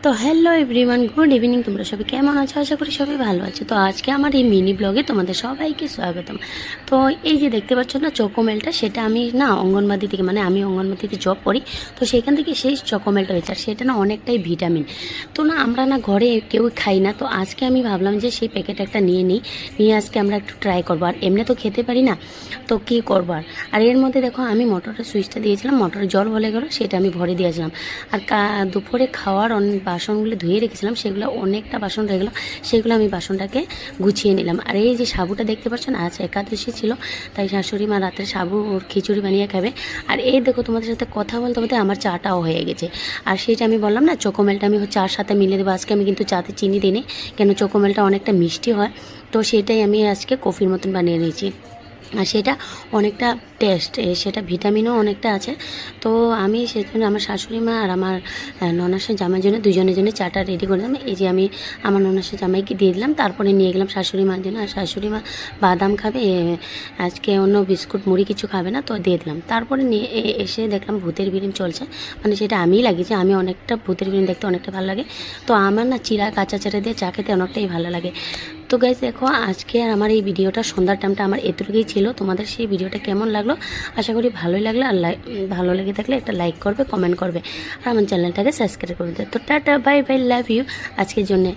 তো hello everyone, good evening. তোমরা সবাই কেমন আছো? আশা করি সবাই ভালো আছো। তো আজকে আমার এই মিনি ব্লগে তোমাদের সবাইকে স্বাগতম। তো এই যে দেখতে পাচ্ছ না চকোমেলটা, সেটা আমি না অঙ্গনবাড়ি থেকে, মানে আমি অঙ্গনবাড়িতে জব করি, তো সেখান থেকে সেই চকোমেলটা হয়েছে। আর সেটা না অনেকটাই ভিটামিন। তো না আমরা না ঘরে কেউ খাই না, তো আজকে আমি ভাবলাম যে সেই প্যাকেট একটা নিয়ে আজকে আমরা একটু ট্রাই করবো। আর এমনি তো খেতে পারি না, তো কী করবো। আর এর মধ্যে দেখো আমি মোটরের সুইচটা দিয়েছিলাম, মোটরের জল বলে গেলো, সেটা আমি ভরে দিয়েছিলাম। আর দুপুরে খাওয়ার বাসনগুলো ধুয়ে রেখেছিলাম, সেগুলো অনেকটা বাসন রয়ে গেলো, সেগুলো আমি বাসনটাকে গুছিয়ে নিলাম। আর এই যে সাবুটা দেখতে পাচ্ছেন, আজ একাদশী ছিল, তাই শাশুড়ি মা রাত্রে সাবু ওর খিচুড়ি বানিয়ে খাবে। আর এই দেখো তোমাদের সাথে কথা বলতে বলতে আমার চাটাও হয়ে গেছে। আর সেটা আমি বললাম না চকোমেলটা আমি চার সাথে মিলে দেবো। আজকে আমি কিন্তু চাতে চিনি দিই, কেন চকোমেলটা অনেকটা মিষ্টি হয়, তো সেটাই আমি আজকে কফির মতন বানিয়ে নিয়েছি। আর সেটা অনেকটা টেস্ট, সেটা ভিটামিনও অনেকটা আছে। তো আমি সেজন্য আমার শাশুড়ি মা আর আমার ননাসের জামাইয়ের জন্য দুজনের জন্য চাটা রেডি করে দিলাম। এই যে আমি আমার ননাসের জামাইকে দিয়ে দিলাম, তারপরে নিয়ে গেলাম শাশুড়ি মার জন্য। আর শাশুড়ি মা বাদাম খাবে, আজকে অন্য বিস্কুট মুড়ি কিছু খাবে না, তো দিয়ে দিলাম। তারপরে নিয়ে এসে দেখলাম ভূতের ফিল্ম চলছে, মানে সেটা আমিই লাগিয়েছি। আমি অনেকটা ভূতের ফিল্ম দেখতে অনেকটা ভালো লাগে, তো আমার না চিরা কাঁচা চিরা দিয়ে চা খেতে অনেকটাই ভালো লাগে। তো গাইজ দেখো, আজকে আর আমার এই ভিডিওটা সন্ধ্যার টাইমটা আমার এতটুকুই ছিল। তোমাদের সেই ভিডিওটা কেমন লাগলো? আশা করি ভালোই লাগলো। আর ভালো লেগে থাকলে একটা লাইক করবে, কমেন্ট করবে, আর আমার চ্যানেলটাকে সাবস্ক্রাইব করে দেবে। তো tata, bye bye, love you আজকের জন্যে।